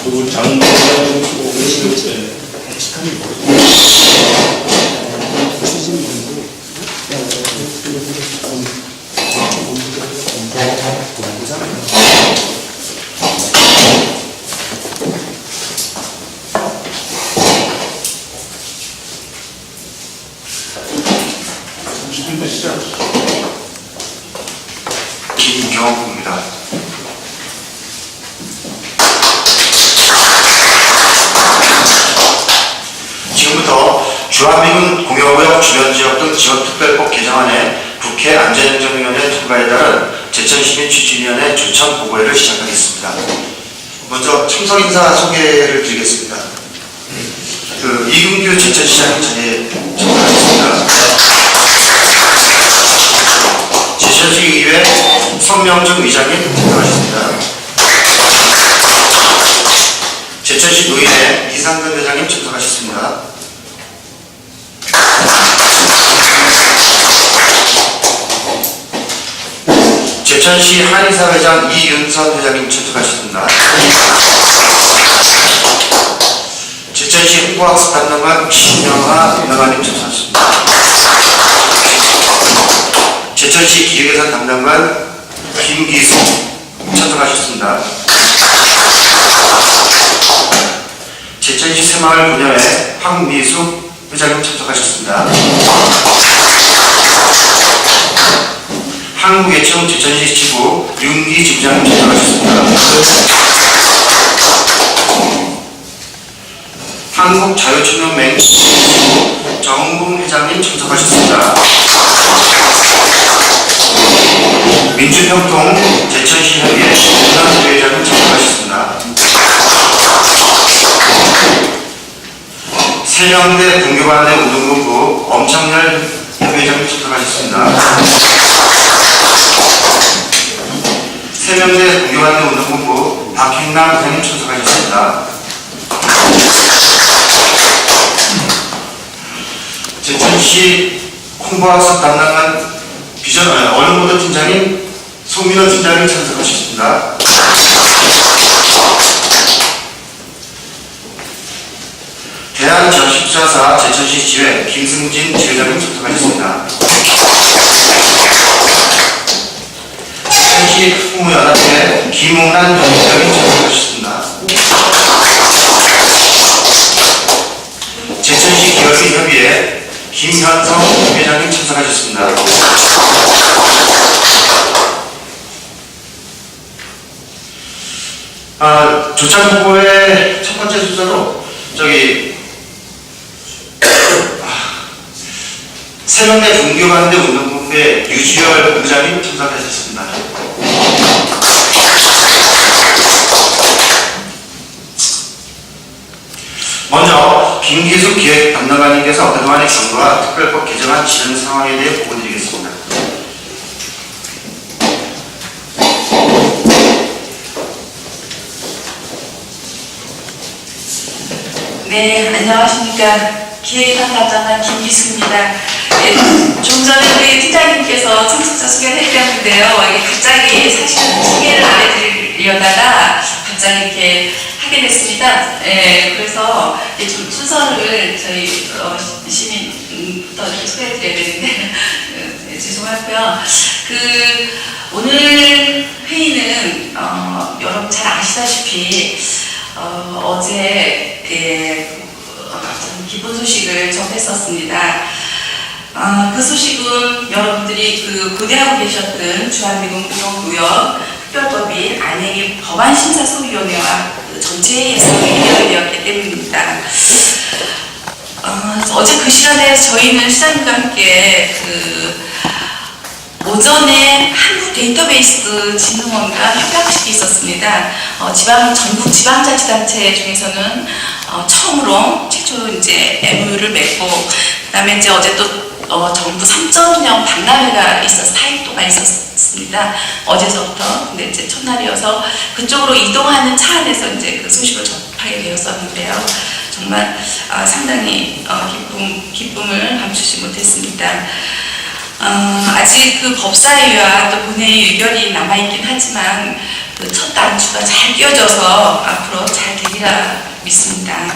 그리고 장관으로 쓰고 계시는데 김경호입니다. 지금부터 주한미군 공여구역 주변 지역 등 지역특별법 개정안의 국회 안전행정위원회 통과에 따른 제천시민 추진위원회 조천 보고회를 시작하겠습니다. 먼저 참석 인사 소개를 드리겠습니다. 이근규 제천시장님 자리에 참석하겠습니다. 제천시의회 성명중 의장님 참석하셨습니다. 제천시 노인회 이상근 회장님 참석하셨습니다. 제천시 한의사 회장 이윤선 회장님 참석하셨습니다. 제천시 홍보학습 담당관 신영하 담당관님 참석하셨습니다. 제천시 기획예산 담당관 김기수 참석하셨습니다. 제천시 새마을분야회 황미숙 회장님 참석하셨습니다. 한국예청 제천시 지부 윤기 지부장님 참석하셨습니다. 한국자유총연맹 지부 정봉 회장님 참석하셨습니다. 민주평통 제천시협의회 윤남 부회장님 참석하셨습니다. 세명대 공교반대 운동본부 엄창열 협의회장님 참석하셨습니다. 세명대 공교반대 운동본부 박행남 회장님 참석하셨습니다. 제천시 홍보학습 담당관 언론보도 팀장님 송민호 팀장님 참석하셨습니다. 대한전십자사 제천시 지회 김승진 지회장님 참석하셨습니다. 제천시父母연합회 김웅란 회장님 참석하셨습니다. 제천시 기업인협의회 김현성 회장님 참석하셨습니다. 조찬보고의 첫 번째 순서로 세명대 종교반대 운동본부의 유주열 부장님 참석하셨습니다. 먼저 김기숙 기획 담당관님께서 그동안의 경과와 특별법 개정안 진행 상황에 대해 보고드리겠습니다. 네, 안녕하십니까. 기획단 담당관 김기숙입니다. 네, 좀 전에 우리 팀장님께서 참석자 소개를 해드렸는데요. 이게 갑자기 사실은 소개를 안 해드리려다가 갑자기 이렇게 하게 됐습니다. 네, 그래서 좀 순서를 저희 시민부터 이렇게 소개해드려야 되는데 네, 죄송하고요. 오늘 회의는 여러분 잘 아시다시피 어제 기쁜 소식을 접했었습니다. 그 소식은 여러분들이 고대하고 계셨던 주한미군 공여구역 특별법이 안행이 법안심사소위원회와 전체회의에서 의결이 되었기 때문입니다. 어제 그 시간에 저희는 시장님과 함께 오전에 한국 데이터베이스 진흥원과 협약식이 있었습니다. 전국 지방자치단체 중에서는 최초로 이제 MOU를 맺고, 그 다음에 이제 어제 또 정부 3.0 박람회가 4일 동안 있었습니다. 어제서부터. 근데 이제 첫날이어서 그쪽으로 이동하는 차 안에서 이제 그 소식을 접하게 되었었는데요. 정말 상당히 기쁨을 감추지 못했습니다. 아직 그 법사위와 또 본회의 의결이 남아있긴 하지만 그 첫 단추가 잘 끼워져서 앞으로 잘 되길 되리라 믿습니다.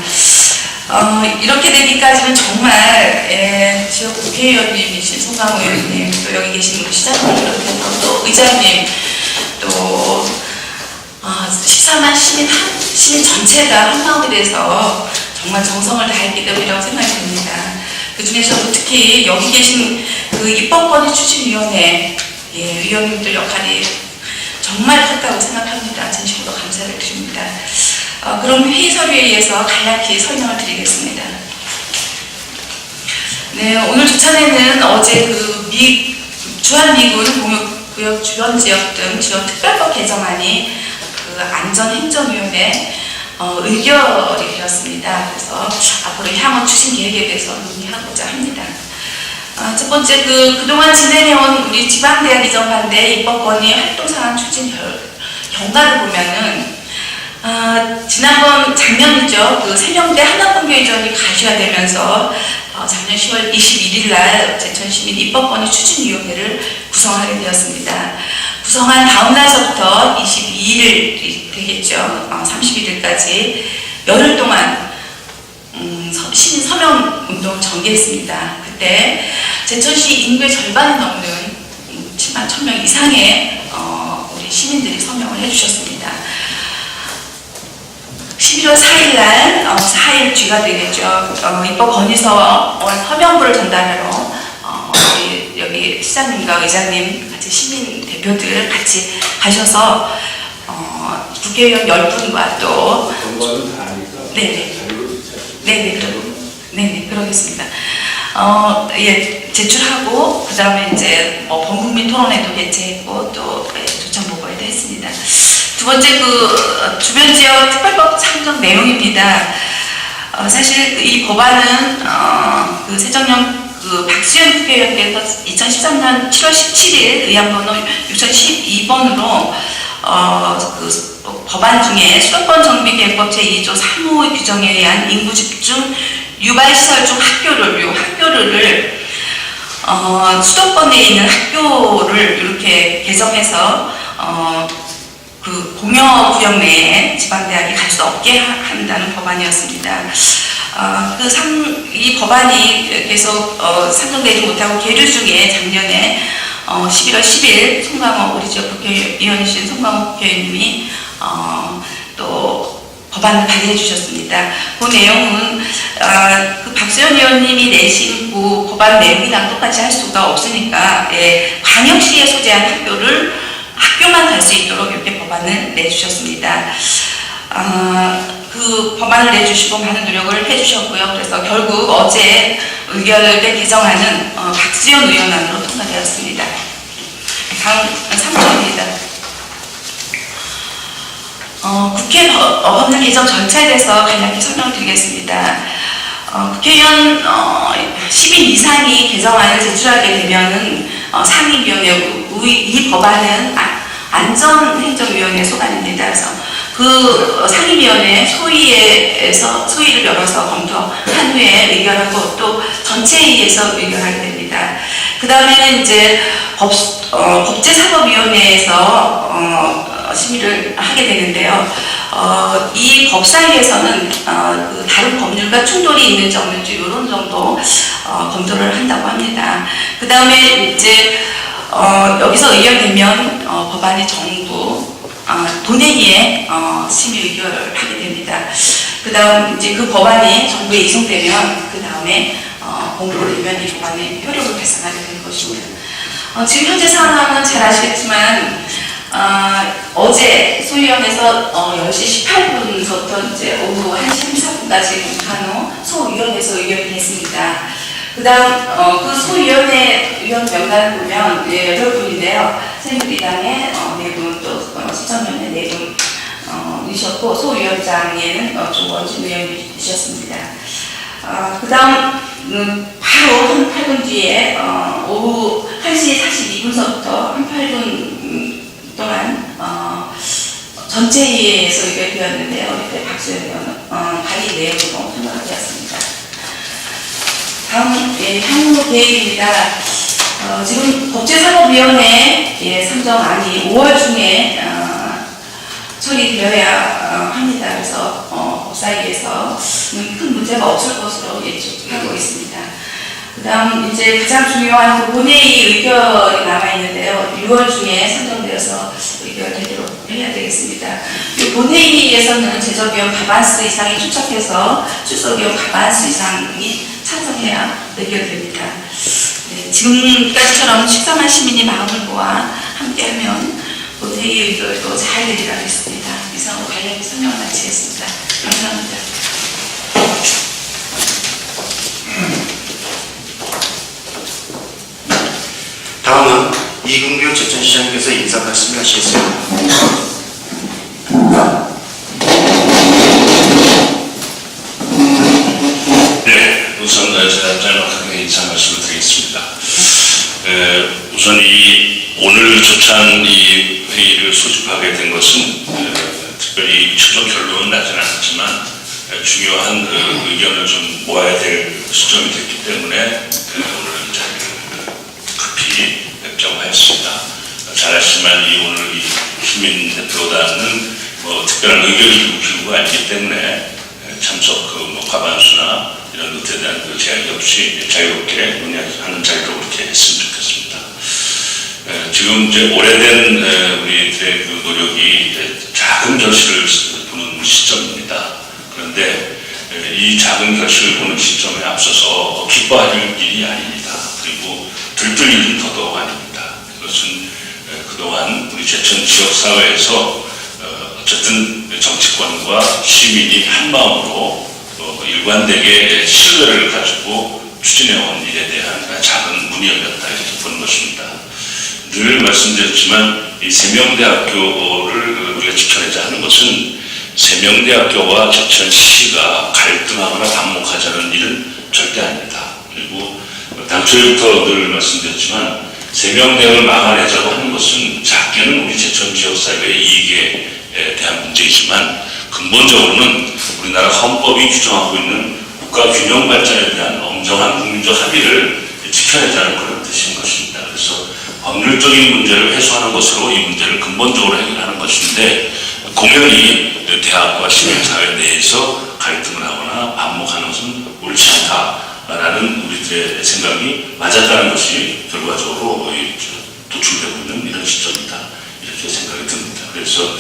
이렇게 되기까지는 정말 지역 국회의원님이신 송강호 의원님, 또 여기 계신 우리 시장님, 또 의장님, 또 14만 시민 전체가 한마음이 돼서 정말 정성을 다했기 때문이라고 생각이 듭니다. 그 중에서도 특히 여기 계신 그 입법권의 추진위원회 위원님들 역할이 정말 컸다고 생각합니다. 진심으로 감사를 드립니다. 그럼 회의 서류에 의해서 간략히 설명을 드리겠습니다. 네, 오늘 주찬에는 어제 그 주한미군 공유구역 주변 지역 등 지원 특별법 개정안이 그 안전행정위원회 의결이 되었습니다. 그래서 앞으로 향후 추진 계획에 대해서 논의하고자 합니다. 첫 번째, 그동안 진행해온 우리 지방대학 이전 반대 입법권의 활동상황 추진 경과를 보면은, 작년이죠. 그 세명대 하나분교 이전이 가시화되면서, 작년 10월 21일 날 제천시민 입법권의 추진위원회를 구성하게 되었습니다. 구성한 다음 날서부터 22일이 되겠죠. 31일까지 열흘 동안 시민 서명 운동을 전개했습니다. 그때 제천시 인구의 절반이 넘는 7만 1000명 이상의 우리 시민들이 서명을 해주셨습니다. 11월 4일 날 4일 뒤가 되겠죠. 입법 건의서 서명부를 전달하러 여기 시장님과 의장님 같이 시민 대표들 같이 가셔서 국회의원 10분과 또 정보는 다 아니까. 네네 그러겠습니다. 제출하고 그 다음에 이제 범국민 토론회도 개최했고 또 조찬 보고회도 했습니다. 두 번째 주변 지역 특별법 상정 내용입니다. 사실 이 법안은 세정령 박수현 국회의원께서 2013년 7월 17일 의안번호 6012번으로 법안 중에 수도권 정비계획법 제2조 3호 규정에 의한 인구 집중 유발시설 중 학교를 수도권에 있는 학교를 이렇게 개정해서 그 공여구역 내에 지방대학이 갈 수 없게 한다는 법안이었습니다. 이 법안이 계속 상정되지 못하고 계류 중에 작년에 11월 10일 송강호 우리 지역 국회의원이신 송강호 국회의원님이 또 법안을 발의해 주셨습니다. 그 내용은 박수현 의원님이 내신 그 법안 내용이랑 똑같이 할 수가 없으니까 광역시에 소재한 학교만 갈 수 있도록 이렇게 법안을 내주셨습니다. 그 법안을 내주시고 많은 노력을 해주셨고요. 그래서 결국 어제 의결된 개정안은 박수현 의원안으로 통과되었습니다. 다음 3조입니다. 국회 법률 개정 절차에 대해서 간략히 설명을 드리겠습니다. 국회의원 10인 이상이 개정안을 제출하게 되면은 상임위원회 이 법안은 안전행정위원회 소관입니다. 그래서 그 상임위원회 소위를 열어서 검토한 후에 의결하고 또 전체회의에서 의결하게 됩니다. 그 다음에는 이제 법제사법위원회에서 심의를 하게 되는데요. 이 법사위에서는 다른 법률과 충돌이 있는지 없는지 이런 정도 검토를 한다고 합니다. 그 다음에 이제 여기서 의결되면 법안이 정부 본회의에 심의 의결을 하게 됩니다. 그 다음 이제 그 법안이 정부에 이송되면 그 다음에 공고되면 이 법안이 효력을 발생하게 될 것입니다. 지금 현재 상황은 잘 아시겠지만 어제 소위원회에서 10시 18분부터 이제 오후 1시 34분까지 간호 소위원회에서 의결이 됐습니다. 그 다음 그 소위원회 위원 명단을 보면 8분인데요. 새누리당에 4분, 또 시청연회 4분이셨고 소위원장에는 조원진 의원이셨습니다. 그 다음 바로 한 8분 뒤에 오후 1시 42분서부터 한 8분 동안 전체회의에서 의결되었는데요. 이때 박수현 의원은 발의 내용으로 통과가 되었습니다. 다음 향후 계획입니다. 지금 법제사법위원회 상정안이 5월 중에 처리되어야 합니다. 그래서 법사위에서 큰 문제가 없을 것으로 예측하고 있습니다. 그다음 이제 가장 중요한 그 본회의 의결이 남아 있는데요. 6월 중에 선정되어서 의결되도록 해야 되겠습니다. 이 본회의에서는 제적위원 과반수 이상이 출석해서 출석위원 과반수 이상이 찬성해야 의결됩니다. 네, 지금까지처럼 13만 시민이 마음을 모아 함께하면 본회의 의결도 잘 되리라 하겠습니다. 이상으로 관련 설명을 마치겠습니다. 감사합니다. 다음은 이근규 제천시장님께서 인사 말씀을 하시겠습니다. 네, 우선 제가 짤막하게 인사 말씀을 드리겠습니다. 우선 오늘 조찬 이 회의를 소집하게 된 것은 특별히 최종 결론은 나지는 않았지만 중요한 의견을 좀 모아야 될 시점이 됐기 때문에 오늘 자리를 급히 결정하였습니다. 잘 아시지만 오늘 이 시민 대표단은 특별한 의견이 있는 기구가 아니기 때문에 참석 과반수나 이런 것에 대한 제약이 없이 자유롭게 논의하는 자리로 그렇게 했으면 좋겠습니다. 지금 이제 오래된 우리들의 그 노력이 작은 결실을 보는 시점입니다. 그런데 이 작은 결실을 보는 시점에 앞서서 기뻐할 일이 아닙니다. 그리고 들뜰 일은 더더욱 아닙니다. 그것은 그동안 우리 제천 지역사회에서 어쨌든 정치권과 시민이 한마음으로 일관되게 신뢰를 가지고 추진해온 일에 대한 작은 문의였다 이렇게 보는 것입니다. 늘 말씀드렸지만 이 세명대학교를 우리가 지켜내자 하는 것은 세명대학교와 제천시가 갈등하거나 반목하자는 일은 절대 아닙니다. 그리고 당초부터 늘 말씀드렸지만 세명대학을 막아내자고 하는 것은 작게는 우리 제천 지역사회의 이익에 대한 문제이지만 근본적으로는 우리나라 헌법이 규정하고 있는 국가 균형 발전에 대한 엄정한 국민적 합의를 지켜내자는 그런 뜻인 것입니다. 그래서 법률적인 문제를 해소하는 것으로 이 문제를 근본적으로 해결하는 것인데 공연히 대학과 시민사회 내에서 갈등을 하거나 반목하는 것은 옳지 않다라는 우리들의 생각이 맞았다는 것이 결과적으로 도출되고 있는 이런 시점이다. 이렇게 생각이 듭니다. 그래서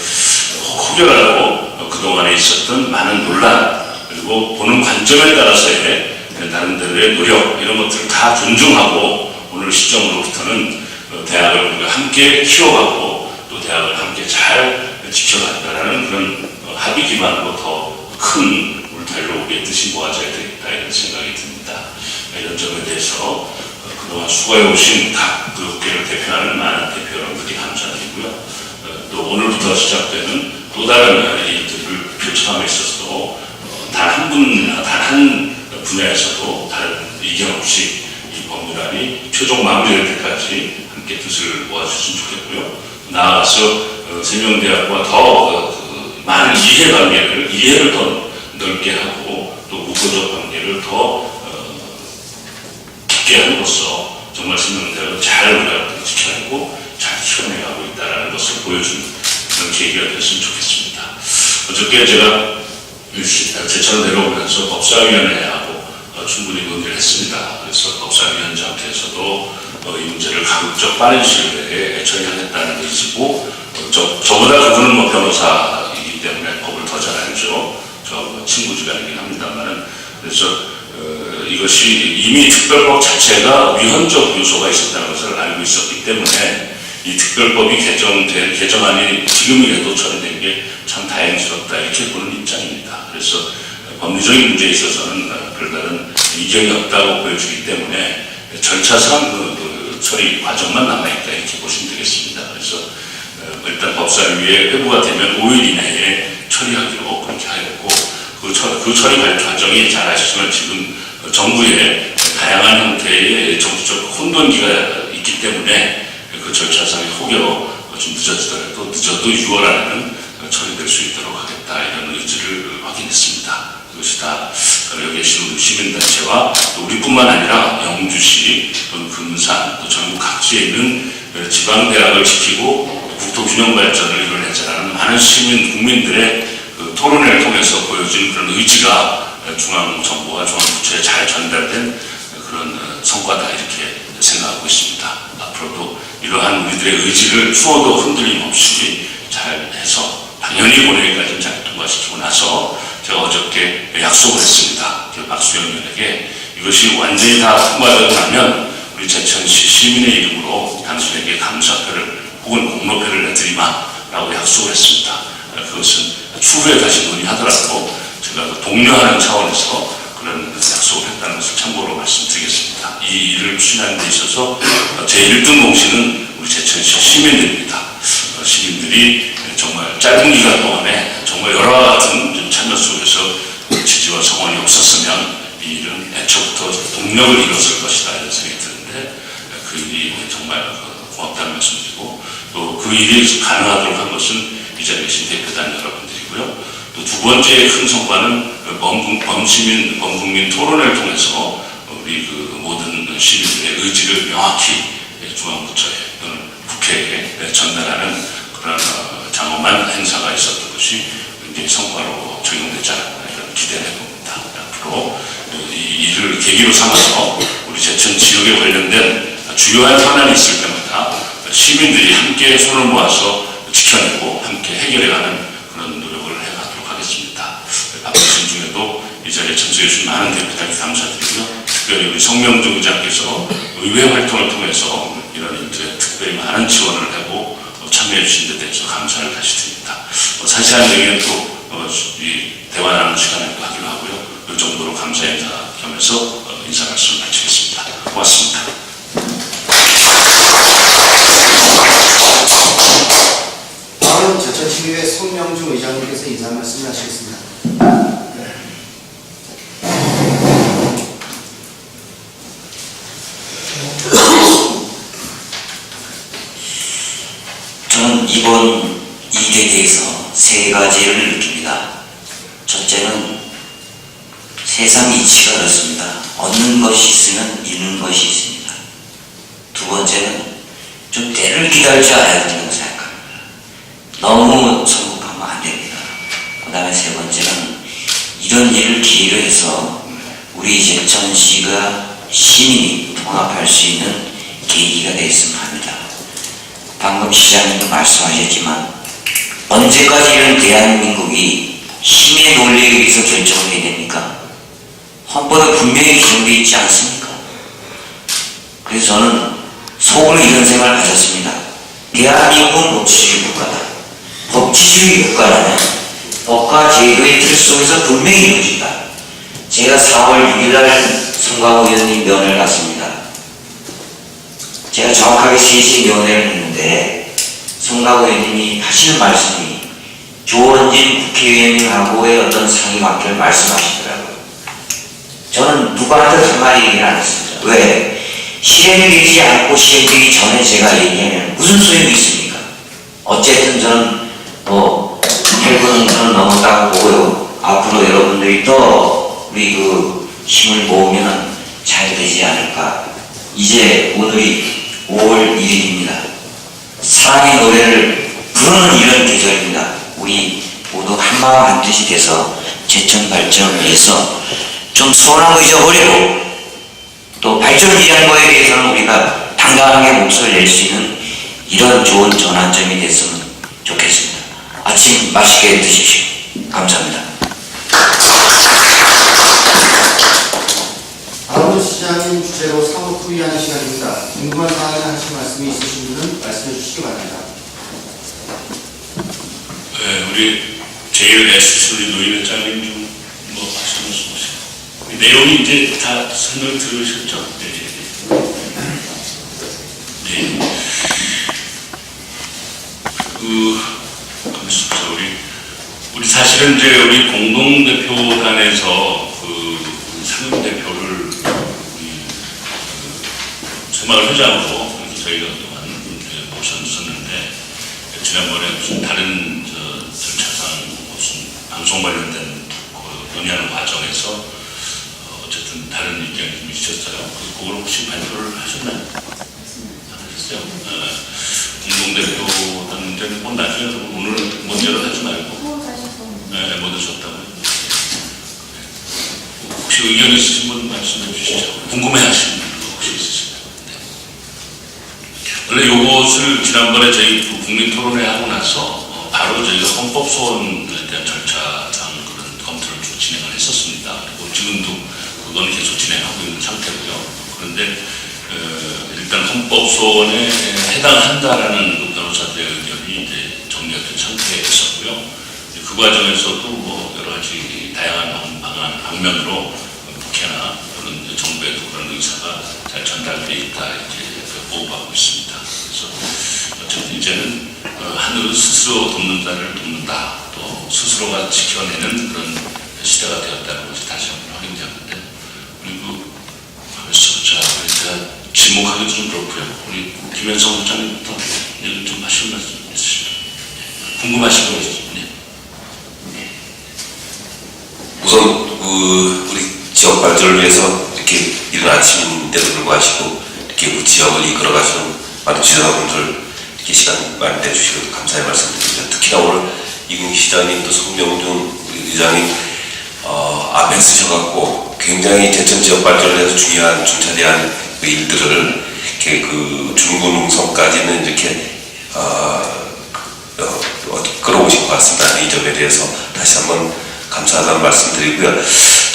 혹여라도 그동안에 있었던 많은 논란 그리고 보는 관점에 따라서의 나름대로의 노력 이런 것들을 다 존중하고 오늘 시점으로부터는 대학을 우리가 함께 키워가고 또 대학을 함께 잘 지켜간다는 그런 합의 기반으로 더 큰 울타리로 우리의 뜻이 모아져야 되겠다 이런 생각이 듭니다. 이런 점에 대해서 그동안 수고해오신 각 업계를 대표하는 많은 대표 여러분들께 감사드리고요. 또 오늘부터 시작되는 또 다른 일들을 펼쳐감에 있어서도 단 한 분야에서도 다른 이견 없이 이 법률안이 최종 마무리될 때까지 함께 뜻을 모아주셨으면 좋겠고요. 나아가서 세명대학과 더 많은 이해를 더 넓게 하고 또 국가적 관계를 더 깊게 함으로써 정말 세명대학을 잘 우리가 지켜내고 잘 키워내가고 있다는 것을 보여주는 그런 계기가 됐으면 좋겠습니다. 어저께 제가 제천을 내려오면서 법사위원회하고 충분히 논의를 했습니다. 그래서 법사위원장께서도 이 문제를 가급적 빠른 시일 내에 처리하겠다는 의지고 저보다 그분은 변호사이기 때문에 법을 더 잘 알죠. 저 친구주간이긴 합니다만은 그래서 이것이 이미 특별법 자체가 위헌적 요소가 있었다는 것을 알고 있었기 때문에 이 특별법이 개정안이 지금이라도 처리된 게 참 다행스럽다 이렇게 보는 입장입니다. 그래서 법리적인 문제에 있어서는 별다른 이견이 없다고 보여주기 때문에 절차상 처리 과정만 남아있다 이렇게 보시면 되겠습니다. 그래서 일단 법사위에 회부가 되면 5일 이내에 처리하기로 그렇게 하였고 그 처리 과정이 잘 아시지만 지금 정부의 다양한 형태의 정치적 혼돈기가 있기 때문에 그 절차상의 혹여 좀 늦어도 6월 안에는 처리될 수 있도록 하겠다 이런 의지를 확인했습니다. 그것이 다 여기 계신 우리 시민단체와 또 우리뿐만 아니라 영주시 또는 금산 또 전국 각지에 있는 지방대학을 지키고 국토균형 발전을 이뤄내자는 많은 시민 국민들의 토론회를 통해서 보여 보여진 그런 의지가 중앙정부와 중앙부처에 잘 전달된 그런 성과다 이렇게 생각하고 있습니다. 앞으로도 이러한 우리들의 의지를 추호도 흔들림 없이 잘 해서 당연히 본회의까지 잘 통과시키고 나서 제가 어저께 약속을 했습니다. 박수영 의원에게 이것이 완전히 다 통과되고 나면 우리 제천시 시민의 이름으로 당신에게 감사표를 혹은 공로표를 내드리마 라고 약속을 했습니다. 그것은 추후에 다시 논의하더라도 제가 그 독려하는 차원에서 그런 약속을 했다는 것을 참고로 말씀드리겠습니다. 이 일을 추진하는 데 있어서 제 1등 공신은 우리 제천시 시민들입니다. 시민들이 정말 짧은 기간 동안에 정말 여러 같은 참여 속에서 지지와 성원이 없었으면 이 일은 애초부터 동력을 잃었을 것이다 이런 생각이 드는데 그 일이 정말 고맙다는 말씀드리고 또 그 일이 가능하도록 한 것은 이 자리에 계신 대표단 여러분들이고요. 또 두 번째 큰 성과는 범국민 토론회를 통해서 우리 그 모든 시민들의 의지를 명확히 중앙부처에 또는 국회에 전달하는 그런 장엄한 행사가 있었던 것이 굉장히 성과로 적용되지 않았나 이런 기대를 해봅니다. 앞으로 이 일을 계기로 삼아서 우리 제천 지역에 관련된 주요한 현안이 있을 때마다 시민들이 함께 손을 모아서 지켜내고 함께 해결해가는 그런 노력을 해가도록 하겠습니다. 바쁘신 중에도 이 자리에 참석해 주신 많은 대표단께 감사드리고요. 특별히 우리 성명주 의장께서 의회 활동을 통해서 이런 일들에 특별히 많은 지원을 하고 참여해 주신 데 대해서 감사를 다시 드립니다. 자세한 얘기는 또 이 대화 나누는 시간에 또 하기로 하고요. 이 정도로 감사 인사 겸해서 인사 말씀을 마치겠습니다. 고맙습니다. 다음은 제천시의회 손명주 의장님께서 인사 말씀을 하시겠습니다. 저는 이번 일에 대해서 세 가지를 느낍니다. 첫째는 세상 이치가 그렇습니다. 얻는 것이 있으면 잃는 것이 있습니다. 두 번째는 좀 때를 기다릴 줄 알아야 된다고 생각합니다. 너무 성급하면 안 됩니다. 그 다음에 세 번째는 이런 일을 기회로 해서 우리 제천시가 시민이 통합할 수 있는 계기가 됐으면 합니다. 방금 시장님도 말씀하셨지만 언제까지 이런 대한민국이 힘의 논리에 의해서 결정을 해야 됩니까? 헌법에 분명히 규정되어 있지 않습니까? 그래서 저는 속으로 이런 생각을 가졌습니다. 대한민국은 법치주의 국가다. 법치주의 국가라면 법과 제도의 틀 속에서 분명히 이루어진다. 제가 4월 6일날 송강호 의원님 면회를 갔습니다. 제가 정확하게 3시에 면회를 했는데 송강호 의원님이 하시는 말씀이 조원진 국회의원님하고의 어떤 상의관계를 말씀하시더라고요. 저는 누구한테도 한마디 얘기를 안 했습니다. 왜? 실행되지 않고 실행되기 전에 제가 얘기하면 무슨 소용이 있습니까? 어쨌든 저는 해보는 거는 넘어가고 보고요. 앞으로 여러분들이 또 우리 그 힘을 모으면 잘 되지 않을까. 이제 오늘이 5월 1일입니다. 사랑의 노래를 부르는 이런 계절입니다. 우리 모두 한마음 한뜻이 돼서 제천 발전을 위해서 좀 소원한 거 잊어버리고 또 발전을 위한 거에 대해서는 우리가 당당하게 목소리를 낼 수 있는 이런 좋은 전환점이 됐으면 좋겠습니다. 아침 맛있게 드십시오. 감사합니다. 다음은 시장님 주제로 사무 투의하는 시간입니다. 궁금한 사항이나 하실 말씀이 있으신 분은 말씀해 주시기 바랍니다. 네, 우리 제일 애쓰신 우리 노인회장님 좀 하시는 말씀 보세요. 내용이 이제 다 설명 들으셨죠? 네. 네. 우리 사실은 이제 우리 공동대표단에서 상임대표를 새마을 회장으로 저희가 그동안 모셨었는데 지난번에 무슨 다른 절차상 무슨 방송 관련된 논의하는 과정에서 어쨌든 다른 의견이 좀 있었어요. 그걸 혹시 발표를 하셨나요? 하셨어요? 공동대표 문제는 나중에 오늘 문제로 하지 말고 못 하셨다고요? 혹시 의견 있으신 분 말씀해 주시죠. 궁금해하시는 분 혹시 있으신가요? 네. 원래 요것을 지난번에 저희 국민 토론회 하고 나서 바로 저희가 헌법 소원에 대한 절차상 그런 검토를 쭉 진행을 했었습니다. 그리고 지금도 그건 계속 진행하고 있는 상태고요. 그런데 일단 헌법 소원에 해당한다라는 그 변호사들의 의견이 이제 정리가 된 상태였었고요. 그 과정에서도 뭐 여러 가지 다양한 방면으로 국회나 또는 정부에도 그런 의사가 잘 전달되어 있다 이렇게 보고받고 있습니다. 그래서 어쨌든 이제는 하늘은 스스로 돕는 자를 돕는다, 또 스스로가 지켜내는 그런 시대가 되었다는 것이 다시 한번 확인되었는데, 그리고 제가 지목하기도 좀 그렇고요. 우리 김현성 소장님부터 얘기 좀 하실 말씀 있으시죠? 궁금하신 거 있으시죠? 우선 우리 지역 발전을 위해서 이렇게 이른 아침인데도 불구하고 이렇게 그 지역을 이끌어가시는 많은 지도자분들 이렇게 시간 많이 내주시고 감사의 말씀드립니다. 특히나 오늘 이gun희 시장님 또 송명준 의장님 앞에 쓰셔갖고 굉장히 제천 지역 발전을 위해서 중요한 중차대한 그 일들을 이렇게 그 중구농성까지는 이렇게 끌어오신 것 같습니다. 이 점에 대해서 다시 한번 감사하다는 말씀드리고요.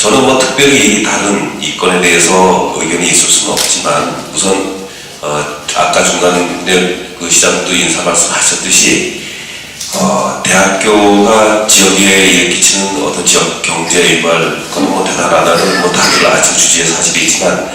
저는 뭐 특별히 다른 이 건에 대해서 의견이 있을 수는 없지만 우선 아까 중간에 그 시장도 인사 말씀하셨듯이 대학교가 지역에 일으키치는 어떤 지역 경제 일발 그건 뭐 대단하다는 뭐 다들 아직 주지의 사실이지만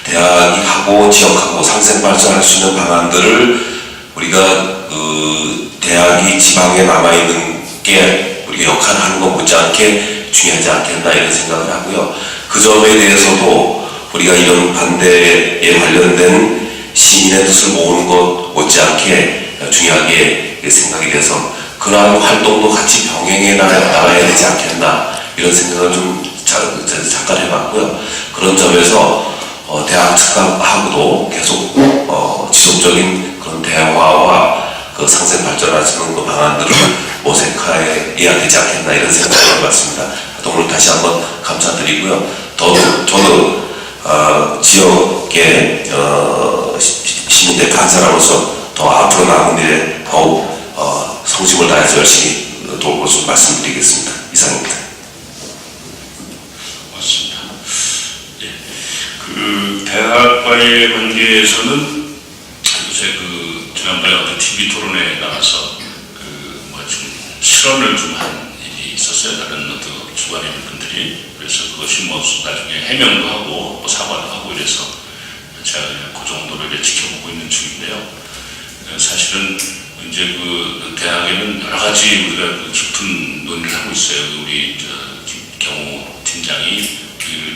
대학이 하고 지역하고 상생 발전할 수 있는 방안들을 우리가 그 대학이 지방에 남아 있는 게 우리가 역할을 하는 것 못지않게 중요하지 않겠나 이런 생각을 하고요. 그 점에 대해서도 우리가 이런 반대에 관련된 시민의 뜻을 모으는 것 못지않게 중요하게 생각이 돼서 그러한 활동도 같이 병행해 나가야 되지 않겠나 이런 생각을 좀 잠깐 해봤고요. 그런 점에서 대학 측하고도 계속 지속적인 그런 대화와 그 상생 발전할 수 있는 그 방안들을 모색해야 되지 않겠나 이런 생각을 해봤습니다. 오늘 다시 한번 감사드리고요. 저도 지역의 시민들 한 사람으로서 더 앞으로 남은 일에 더욱 성심을 다해서 열심히 도울 것을 말씀드리겠습니다. 이상입니다. 고맙습니다. 예. 그 대학과의 관계에서는 요새 그 지난번에 어떤 TV 토론회에 나가서 좀 실언을 좀 한 일이 있었어요. 다른 어떤 주관에 있는 분들이. 그래서 그것이 뭐 나중에 해명도 하고 뭐 사과도 하고 이래서 제가 그 정도로 이제 지켜보고 있는 중인데요. 사실은 이제 그 대학에는 여러 가지 우리가 그 깊은 논의를 하고 있어요. 우리 경호 팀장이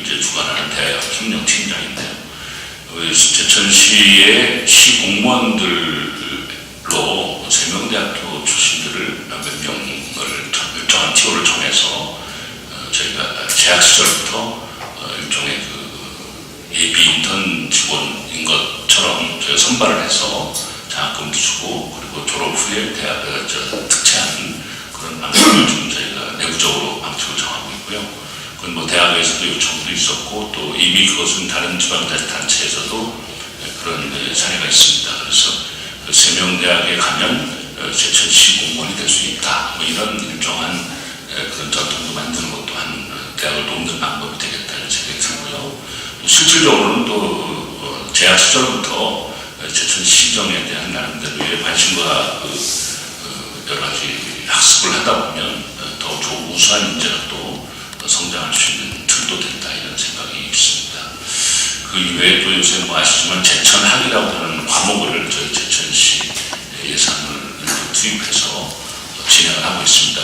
이제 주관하는 대학 협력 팀장인데요. 제천시의 시 공무원들로 세명대학교 출신들을 몇 명을 일정한 티오를 정해서 저희가 재학 시절부터 일종의 그 예비 인턴 직원인 것처럼 저희가 선발을 해서 장학금도 주고 그리고 졸업 후에 대학을 특채하는 그런 방식을 좀 저희가 내부적으로 방식을 정하고 있고요. 그건 뭐 대학에서도 요청도 있었고 또 이미 그것은 다른 지방단체에서도 그런 사례가 있습니다. 그래서 그 세명대학에 가면 제천시 공무원이 될 수 있다. 뭐 이런 일정한 그런 전통도 만드는 것도 한 대학을 돕는 방법이 되겠다 이런 생각이 들고요. 또 실질적으로는 또 재학 시절부터 제천시정에 대한 나름대로의 관심과 여러 가지 학습을 하다 보면 더 좋은 우수한 인재가 또 성장할 수 있는 틀도 된다 이런 생각이 있습니다. 그 이외에 또 요새 뭐 아시지만 제천학이라고 하는 과목을 저희 제천시 예산을 투입해서 진행을 하고 있습니다.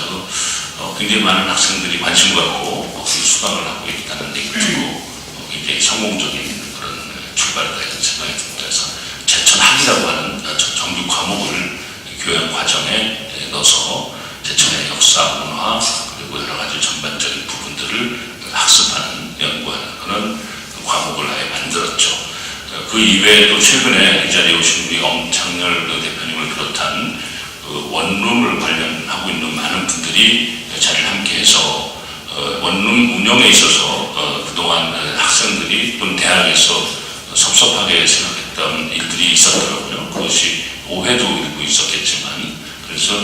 굉장히 많은 학생들이 관심 갖고 수강을 하고 있다는 얘기를 듣고 굉장히 성공적인 그런 출발이다 이런 생각이 듭니다. 그래서 제천학이라고 하는 정규 과목을 교양 과정에 넣어서 제천의 역사, 문화 그리고 여러 가지 전반적인 부분들을 학습하는 연구하는 그런 과목을 아예 만들었죠. 그 이외에도 최근에 이 자리에 오신 우리 엄창열 대표님을 비롯한 원룸을 관련하고 있는 많은 분들이 자리를 함께 해서 원룸 운영에 있어서 그동안 학생들이 또는 대학에서 섭섭하게 생각했던 일들이 있었더라고요. 그것이 오해도 일부 있었겠지만, 그래서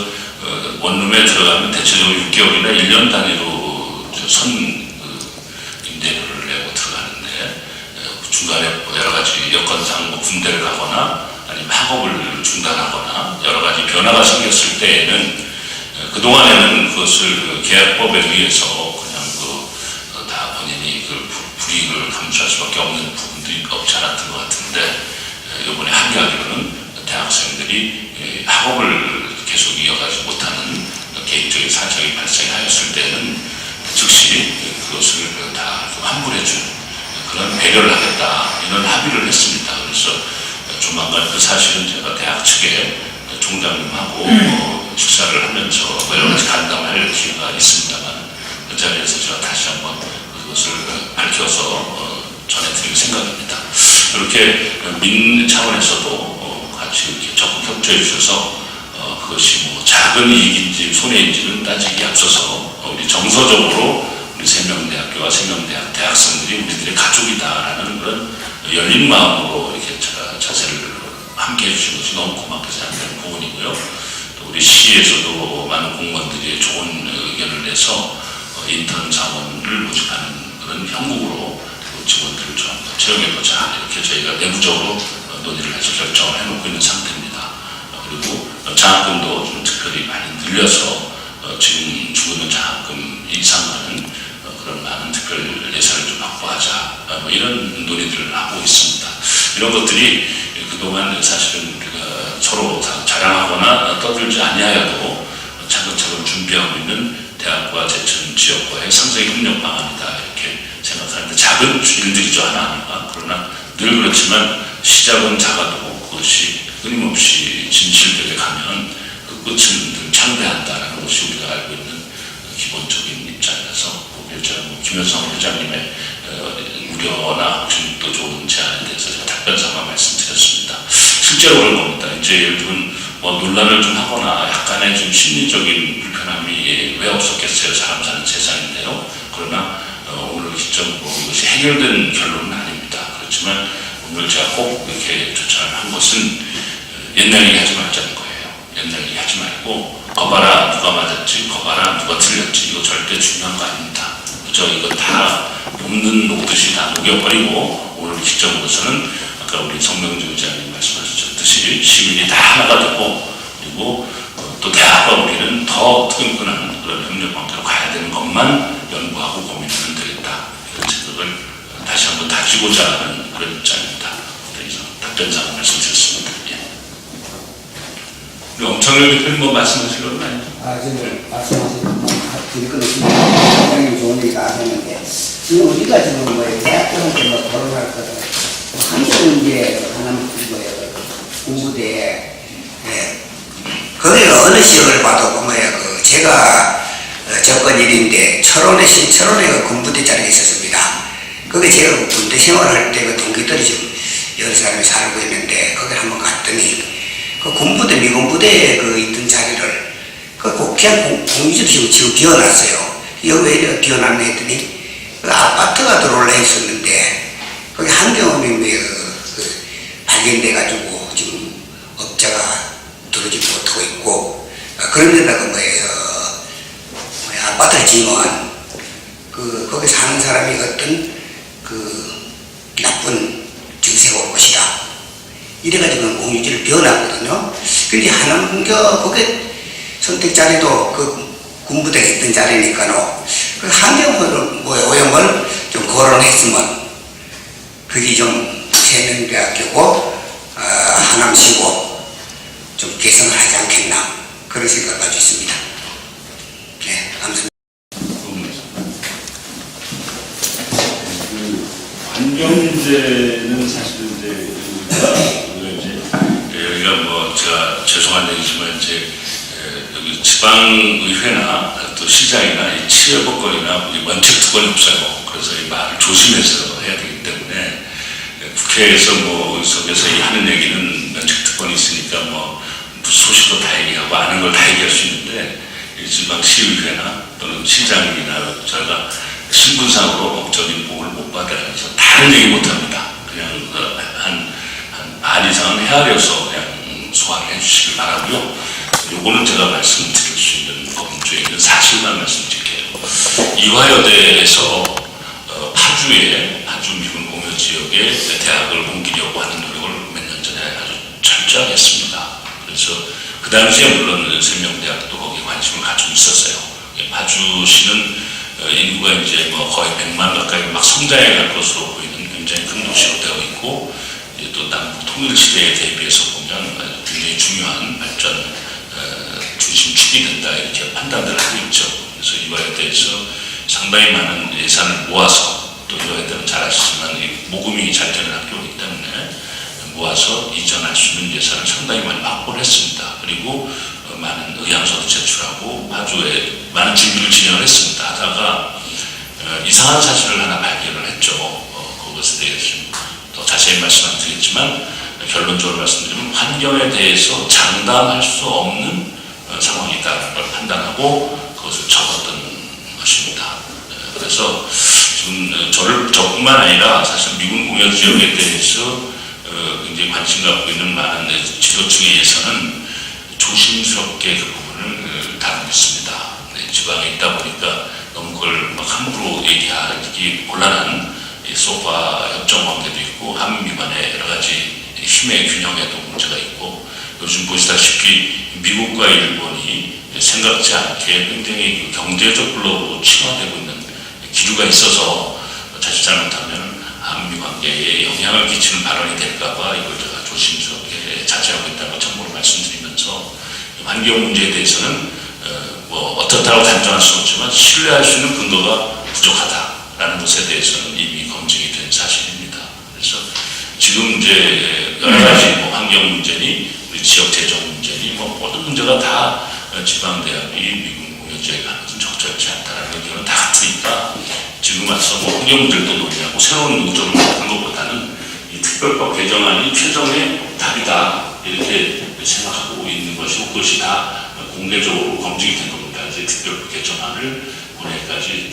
원룸에 들어가면 대체적으로 6개월이나 1년 단위로 임대료를 내고 들어가는데, 중간에 여러 가지 여건상 군대를 가거나 아니면 학업을 중단하거나 여러 가지 변화가 생겼을 때에는 그동안에는 그것을 계약법에 의해서 그냥 다 본인이 불이익을 감수할 수밖에 없는 부분들이 없지 않았던 것 같은데, 이번에 합의하기로는 대학생들이 학업을 계속 이어가지 못하는 개인적인 사정이 발생하였을 때는 즉시 그것을 다 환불해주는 그런 배려를 하겠다, 이런 합의를 했습니다. 그래서 조만간 사실은 제가 대학 측에 총장님하고 식사를 하면서 여러 가지 간담할 기회가 있습니다만, 그 자리에서 제가 다시 한번 그것을 밝혀서 전해드릴 생각입니다. 이렇게 민 차원에서도 같이 이렇게 적극 협조해 주셔서 그것이 뭐 작은 이익인지 손해인지는 따지기 앞서서 우리 정서적으로 우리 세명대학교와 세명대학 대학생들이 우리들의 가족이다라는 그런 열린 마음으로 이렇게 자세를 함께 해주신 것이 너무 고맙게 생각되는 부분이고요. 또 우리 시에서도 많은 공무원들이 좋은 의견을 내서 인턴 사원을 모집하는 그런 형국으로 직원들을 좀 채용해보자, 이렇게 저희가 내부적으로 논의를 해서 결정을 해놓고 있는 상태입니다. 그리고 장학금도 좀 특별히 많이 늘려서 지금 주고 있는 장학금 이상하는 그런 많은 특별 예산을 좀 확보하자, 뭐 이런 논의들을 하고 있습니다. 이런 것들이 그동안 사실은 우리가 서로 자랑하거나 떠들지 아니하여도 차근차근 준비하고 있는 대학과 제천 지역과의 상생의 협력 방안이다, 이렇게 생각하는데, 작은 일들이죠, 하나하나가. 그러나 늘 그렇지만 시작은 작아도 그것이 끊임없이 진실되게 가면 그 끝은 늘 창대한다라는 것이 우리가 알고 있는 기본적인 입장이라서, 김현성 회장님의 우려나 혹시 또 좋은 제안에 대해서 제가 답변 삼아 말씀드렸습니다. 실제로 그런 겁니다. 이제 예를 들면 뭐 논란을 좀 하거나 약간의 좀 심리적인 불편함이 왜 없었겠어요? 사람 사는 세상인데요. 그러나 오늘 기점으로 이것이 해결된 결론은 아닙니다. 그렇지만 오늘 제가 꼭 이렇게 초청을 한 것은 옛날 얘기 하지 말자는 거예요. 옛날 얘기 하지 말고 거봐라 누가 맞았지, 거봐라 누가 틀렸지, 이거 절대 중요한 거 아닙니다. 그죠? 이거 다 녹듯이 다 녹여버리고 오늘 기점으로서는 아까 우리 성명주 의장님 말씀하셨듯이 시민이 다 하나가 되고, 그리고 또 대학과 우리는 더 끈끈한 그런 협력 관계로 가야 되는 것만 연구하고 고민하면 되겠다, 이런 생각을 다시 한번 다지고자 하는 그런 입장입니다. 그래서 답변상 말씀드렸습니다. 예. 우리 엄청난 대표님 뭐 말씀하실 건 아니죠? 지금 말씀하신 드릴 건 없습니다. 굉장히 좋은 얘기 다 하셨는데, 지금 우리가 지금 대학교한테 토론할 거는 환경 문제 하나 거예요. 공부대. 거기가 어느 지역을 봐도 제가 접근 1인데 신철원에 그 군부대 자리에 있었습니다. 거기 제가 군대 생활할 때 그 동기들이 지금 여러 사람이 살고 있는데, 거기 한번 갔더니 그 군부대 미군부대에 그 있던 자리를 그냥 공유집이 지금 비워놨어요. 여기 왜 이렇게 비워놨나 했더니 그 아파트가 들어올라 했었는데, 거기 한경험이 발견돼가지고 지금 업자가 들어오지 못하고 있고, 그런 데다가 아파트를 지으면 거기 사는 사람이 어떤 나쁜 증세가 올 것이다, 이래가지고 공유지를 비워놨거든요. 근데 거기 선택 자리도 그 군부대가 있던 자리니까요, 그 환경을 오염을 좀 거론했으면 그게 좀 세명대학교고 하남시고 좀 개선을 하지 않겠나, 그런 생각을 가지고 있습니다. 네, 감사합니다. 환경 문제는 사실 여기가 뭐 제가 죄송한 얘기지만 여기 지방의회나 또 시장이나 이 치외법권이나 원칙 특권이 없어요. 그래서 이 말을 조심해서 해야 되기 때문에 국회에서 속에서 하는 얘기는 원칙 특권이 있으니까 소식도 다 얘기하고 아는 걸 다 얘기할 수 있는데, 이 지방 시의회나 또는 시장이나 저희가 신분상으로 법적인 보호를 못 받아요. 그래서 다른 얘기 못 합니다. 그냥 반 이상은 헤아려서 그냥 소화를 해주시길 바라고요. 요거는 제가 말씀드릴 수 있는 법률적에 있는 사실만 말씀드릴게요. 이화여대에서 파주 미군 공여 지역에 대학을 옮기려고 하는 노력을 몇 년 전에 아주 철저하게 했습니다. 그래서 그 당시에 물론 생명대학도 거기에 관심을 가지고 있었어요. 파주시는 인구가 이제 뭐 거의 100만 가까이 막 성장해 갈 것으로 보이는 굉장히 큰 도시로 되어 있고, 이제 또 남북 통일 시대에 대비해서 보면 굉장히 중요한 발전 중심축이 된다 이렇게 판단을 하고 있죠. 그래서 이화여대에서 상당히 많은 예산을 모아서, 또 이화여대는 잘 아시지만 모금이 잘 되는 학교이기 때문에 모아서 이전할 수 있는 예산을 상당히 많이 확보를 했습니다. 그리고 많은 의향서도 제출하고 파주에 많은 준비를 진행을 했습니다. 하다가 이상한 사실을 하나 발견을 했죠. 그것에 대해서 더 자세히 말씀을 드리겠지만, 결론적으로 말씀드리면 환경에 대해서 장담할 수 없는 상황이다라는 걸 판단하고 그것을 적었던 것입니다. 그래서 지금 저뿐만 아니라 사실 미군 공여 지역에 대해서 굉장히 관심 갖고 있는 많은 지도층에서는 조심스럽게 그 부분을 다루고 있습니다. 지방에 있다 보니까 너무 그걸 막 함부로 얘기하기 곤란한 소파 협정 관계도 있고, 한미 간의 여러 가지 힘의 균형에도 문제가 있고, 요즘 보시다시피 미국과 일본이 생각지 않게 굉장히 경제적 블록으로 친화되고 있는 기류가 있어서 자칫 잘못하면 한미 관계에 영향을 끼치는 발언이 될까봐 이걸 제가 조심스럽게 자제하고 있다는 걸 참고로 말씀드리면서, 환경 문제에 대해서는 뭐 어떻다고 단정할 수 없지만 신뢰할 수 있는 근거가 부족하다라는 것에 대해서는 이미 검증이 된 사실입니다. 그래서 지금 이제 여러 가지 뭐 환경 문제니 우리 지역 재정 문제니 뭐 모든 문제가 다 지방대학이 미군 공여 지역에 가는 것은 적절치 않다라는 의견은 다 같으니까, 지금 와서 뭐 환경 문제를 또 논의하고 새로운 의존을 하는 것보다는 이 특별법 개정안이 최종의 답이다 이렇게 생각하고 있는 것이고, 그것이 다 공개적으로 검증이 된 겁니다. 이제 특별법 개정안을 올해까지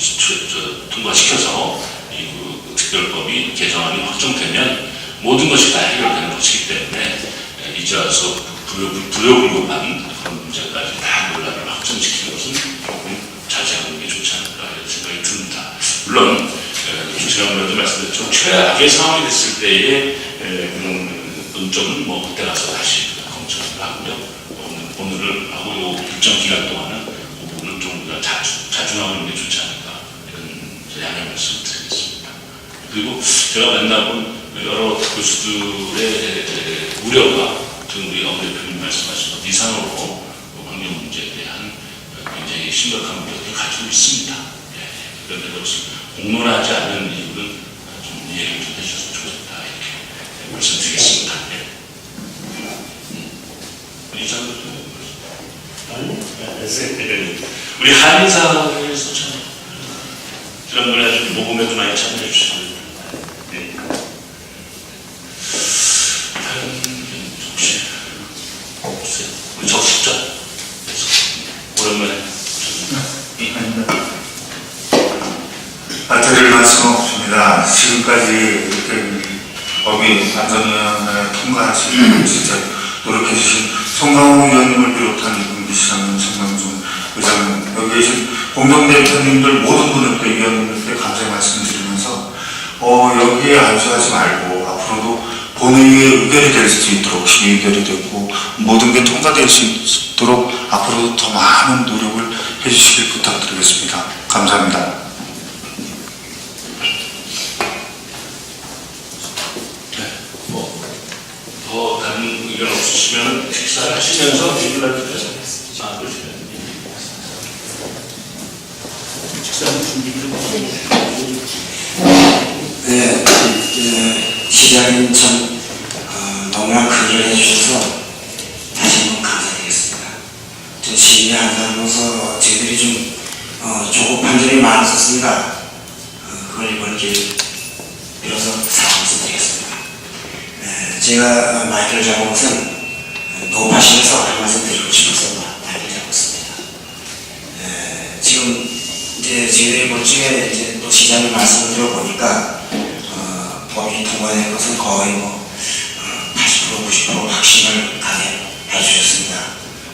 통과시켜서 이 특별법이 개정안이 확정되면 모든 것이 다 해결되는 것이기 때문에, 이제 와서 불효불급한 그런 문제까지 다 논란을 확정시키는 것은 조금 자제하는 게 좋지 않을까 이런 생각이 듭니다. 물론 지난번에도 말씀드렸죠. 최악의 상황이 됐을 때의 그런 논점은 뭐 그때 가서 다시 검증을 하고요. 오늘을 하고 일정 기간 동안은 그 부분은 좀 자주 나오는 게 좋지 않을까 이런 양해 말씀을 드리겠습니다. 그리고 제가 만나본 여러 교수들의 우려가 지금 우리 엄 대표님 말씀하신 것 이상으로 환경 문제에 대한 굉장히 심각한 우려를 가지고 있습니다. 그런데 그것을 공론하지 않는 이유는 좀 이해를 좀 해주셨으면 좋겠다 이렇게 말씀드리겠습니다. 우리 한인사회에서 참 지난번에 아주 모금에도 많이 참여해 주시고, 네. 혹시 없어요? 우리 적십자 오랜만에 드릴 말씀 없습니다. 지금까지 이렇게 법인 안전위원회 통과할 수 있도록 진짜 노력해 주신 송강호 의원님을 비롯한 이분기 시장님, 송강준 의장님, 여기 계신 공동대표님들 모든 분들께 위원님들께 감사의 말씀드리면서 여기에 안주하지 말고 앞으로도 본회의의 의결이 될 수 있도록 심의 의결이 되고 모든 게 통과될 수 있도록 앞으로도 더 많은 노력을 해주시길 부탁드리겠습니다. 감사합니다. 다른 의견 없으시면 식사를 하시면서 얘기를 해주세요. 그러시면 식사는 준비 좀 네, 시장님 참 너무나 글을 해주셔서 다시 한번 감사드리겠습니다. 저 시민의 한 사람으로서 저희들이 좀 조급한 점이 많았었습니다. 그걸 이번 기회를 빌어서 사과말씀드리겠습니다. 제가 마이크를 잡은 것은 높아심에서 한 말씀 드리고 싶어서 마이크를 잡았습니다. 지금 이제 이제 저희들이 볼 적에 이제 또 시장님 말씀을 들어보니까 법이 통과된 것은 거의 뭐 80% 90% 확신을 가게 해주셨습니다.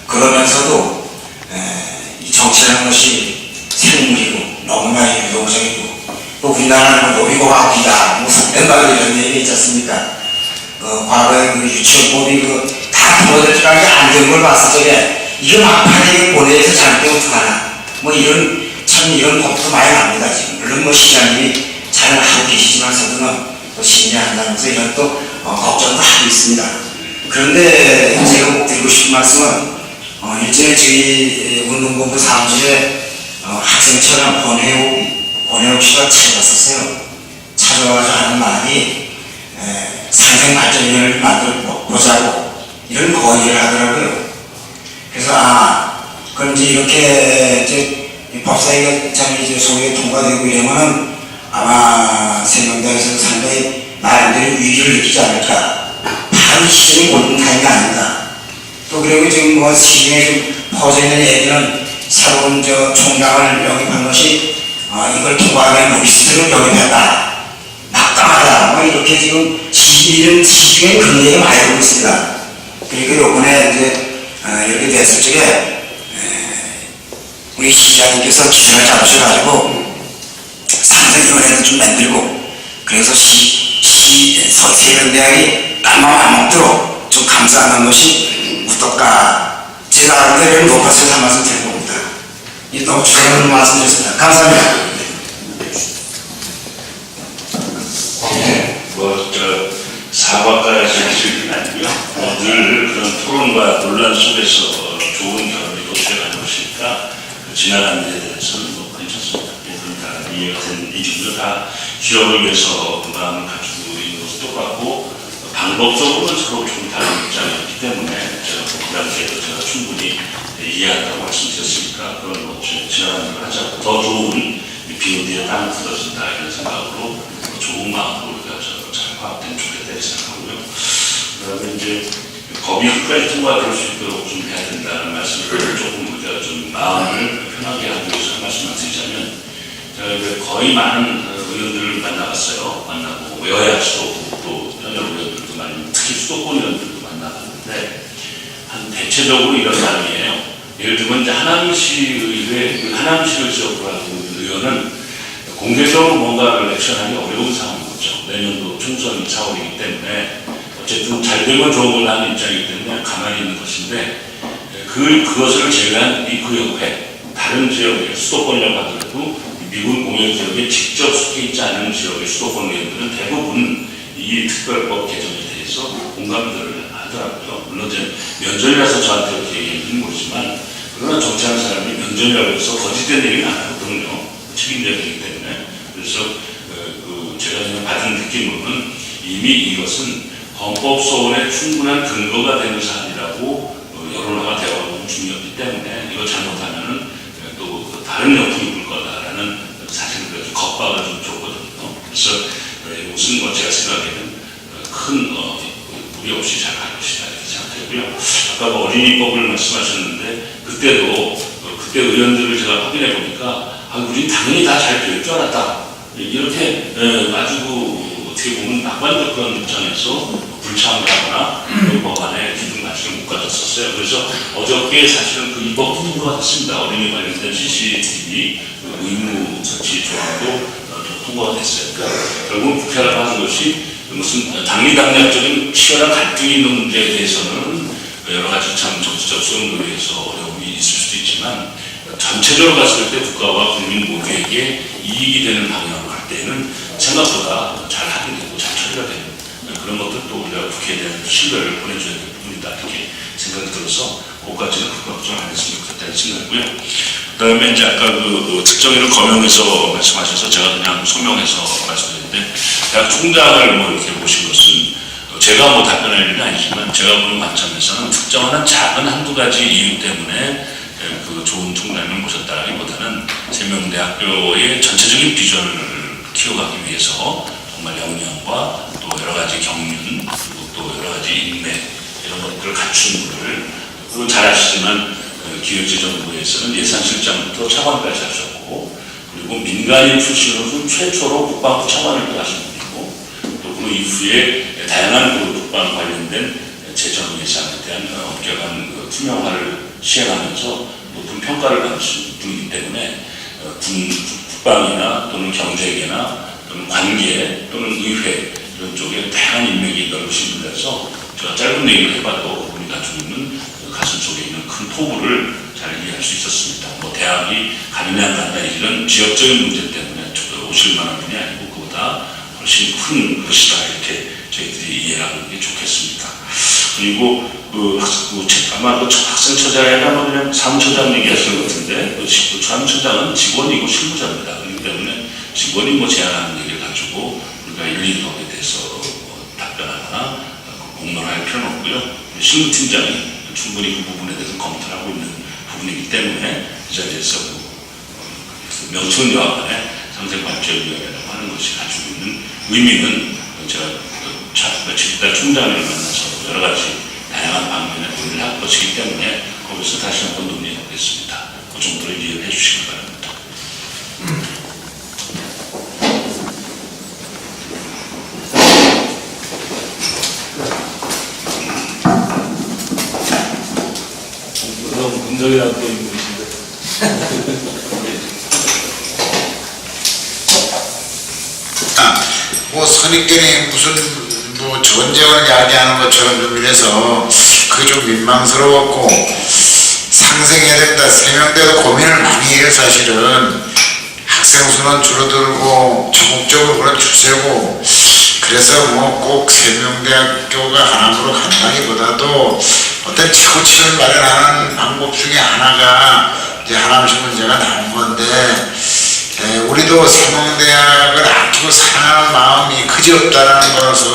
그러면서도 이 정치라는 것이 생물이고 너무나 유동적이고 또 우리나라는 노비공화국이다 뭐 속된 말로 이런 얘기 있지 않습니까? 과거에 그 유치원법이 다 들어들 줄 알고 안 된 걸 봤을 적에 이거 막판에 보내서 잘못되면 어떡하나 뭐 이런 법도 많이 납니다 지금. 물론 뭐 시장님이 잘 하고 계시지만서도는 또 심의한다면서 이런 또 걱정도 하고 있습니다. 그런데 제가 꼭 드리고 싶은 말씀은 일전에 저희 운동본부 사무실에 학생처럼 권혜옥 씨가 찾아왔었어요. 찾아와서 하는 말이 상생발전위원회를 만들어 보자고 이런 건의를 하더라고요. 그래서 그럼 이제 이렇게 이제 법사위가 참 이제 소위에 통과되고 이러면은 아마 세명대에서 상당히 나름대로 위기를 느끼지 않을까. 바로 이 시즌이 골든 타임이 아닌가. 또 그리고 지금 뭐 시중에 좀 퍼져 있는 얘기는 새로운 총장을 영입한 것이 이걸 통과하면 로비스트를 영입했다. 막강하다. 뭐 이렇게 지금 시중에 그런 얘기가 많이 나오고 있습니다. 그리고 요번에 이제 이렇게 됐을 적에 우리 시장님께서 기준을 잡으셔가지고 상생위원회도 좀 만들고 그래서 세명대학이 땀만 안 먹도록 좀 감싸는 것이 어떨까. 제가 나름대로 높아서 한 말씀 드리고 옵니다. 너무 주장하는 말씀 드렸습니다. 감사합니다. 사과까지 하실 건 아니고요. 늘 그런 토론과 논란 속에서 좋은 결론이 도출해가는 것이니까 지나간 데에 대해서는 뭐 괜찮습니다. 그러니까 이해가 된 일이고요. 다 기업을 위해서 마음을 가지고 있는 것도 똑같고 방법적으로는 서로 좀 다른 입장이었기 때문에 제가 그 당시에도 제가 충분히 이해한다고 말씀드렸으니까 그런 뭐 지나가는 걸 하자. 더 좋은 비오디에 땅을 뜯어진다 이런 생각으로 좋은 마음으로 우리가 잘 화합된 좋겠다 이렇게 생각하고요. 그다음에 이제 법이 끝까지 통과될 수 있도록 좀 해야 된다는 말씀을 조금 우리가 좀 마음을 편하게 하기 위해서 한 말씀만 드리자면 제가 이제 거의 많은 의원들을 만나봤어요. 만나고 여야 수도권 또 현역 의원들도 많이 특히 수도권 의원들도 만나봤는데 한 대체적으로 이런 말이에요. 예를 들면 이제 하남시의회 하남시를 지역으로 하고 있는 의원은 공개적으로 뭔가를 액션하기 어려운 상황인 거죠. 내년도 총선이 4월이기 때문에 어쨌든 잘 되면 좋은 걸 하는 입장이기 때문에 가만히 있는 것인데 그것을 제외한 그 옆에 다른 지역의 수도권이라고 하더라도 미군 공영 지역에 직접 속해 있지 않은 지역의 수도권 의원들은 대부분 이 특별법 개정에 대해서 공감들을 하더라고요. 물론 이제 면전이라서 저한테 이렇게 얘기하는 모르지만 그러나 정치하는 사람이 면전이라고 해서 거짓된 얘기는 안 하거든요. 책임자이기 때문에. 그래서 제가 그냥 받은 느낌으로는 이미 이것은 헌법소원에 충분한 근거가 되는 사안이라고 여론화가 되어가는 중이었기 때문에 이거 잘못하면은 또 다른 역풍이 불 거다라는 사실을 그래서 겁박을 좀 줬거든요. 그래서 이것은 뭐 제가 생각에는 큰 무리 없이 잘 갈 것이다 이렇게 생각하고요. 아까 뭐 어린이법을 말씀하셨는데 그때 의원들을 제가 확인해 보니까 우리 당연히 다 잘 될 줄 알았다. 이렇게 아주 어떻게 보면 낙관적 그런 입장에서 불참하거나 법안에 기준 가치를 못 가졌었어요. 그래서 어저께 사실은 그 입법 통과가 됐습니다. 어린이 관련된 CCTV 의무 설치 조항도 통과가 됐어요. 그러니까 결국 국회라고 하는 것이 무슨 당리당략적인 치열한 갈등이 있는 문제에 대해서는 여러 가지 참 정치적 수용도에 의해서 어려움이 있을 수도 있지만 전체적으로 봤을 때 국가와 국민 모두에게 이익이 되는 방향으로 갈 때는 생각보다 잘 하게 되고 잘 처리가 되는 그런 것들도 우리가 국회에 대한 신뢰를 보내줘야 될 부분이다 이렇게 생각이 들어서 그것까지는 큰 걱정 안 했으면 좋겠다는 생각이고요. 그 다음에 이제 아까 그 특정인을 거명해서 말씀하셔서 제가 그냥 소명해서 말씀드렸는데 대학 총장을 뭐 이렇게 모신 것은 제가 뭐 답변할 일은 아니지만 제가 보는 관점에서는 특정한 작은 한두 가지 이유 때문에 그 좋은 총장을 모셨다라기보다는 세명대학교의 전체적인 비전을 키워가기 위해서 정말 역량과 또 여러 가지 경륜 그리고 또 여러 가지 인맥 이런 것들을 갖춘 분을 잘 아시지만 기획재정부에서는 예산실장부터 차관까지 하셨고 그리고 민간인 출신으로서 최초로 국방부 차관을 또 하신 분이고 또 그 이후에 다양한 그 국방 관련된 재정 예산에 대한 엄격한 그 투명화를 시행하면서 높은 평가를 받으신 분이기 때문에 국방이나 또는 경제계나 또는 관계 또는 의회 이런 쪽에 다양한 인맥이 넓으신 분이라서 제가 짧은 얘기를 해봐도 그분이 가지고 있는 그 가슴 속에 있는 큰 포부를 잘 이해할 수 있었습니다. 뭐 대학이 가느냐 안 가느냐 이런 지역적인 문제 때문에 오실 만한 분이 아니고 그보다 훨씬 큰 것이다 이렇게 저희들이 이해하고 있는 게 좋겠습니다. 그리고 아마 학생처장이나 뭐 그냥 사무처장 얘기하시는 것 같은데 그 사무처장은 직원이고 실무자입니다. 그렇기 때문에 직원이 뭐 제안하는 얘기를 가지고 우리가 일일이 거기에 대해서 답변하거나 공론할 필요는 없고요. 실무팀장이 충분히 그 부분에 대해서 검토를 하고 있는 부분이기 때문에 이 자리에서 명천여학원의 상생발전위원회라고 하는 것이 가지고 있는 의미는 제가 며칠 달 총장을 만나서 여러 가지 다양한 방면의 논의를 할 것이기 때문에 거기서 다시 한번 논의해 보겠습니다. 그 정도로 이해를 해 주시기 바랍니다. 너무 긍정이라고 또 있는 분이신데. 뭐 선입견이 무슨 뭐 전쟁을 야기하는 것처럼 좀 이래서 그게 좀 민망스러웠고 상생해야 된다. 세명대도 고민을 많이 해요. 사실은 학생 수는 줄어들고 전국적으로 그런 추세고 그래서 뭐 꼭 세명대학교가 하나로 간다기보다도 어떤 차후치를 마련하는 방법 중에 하나가 이제 하남시 문제가 나온 건데 우리도 세명대학을 아끼고 사랑하는 마음이 그지없다는 것을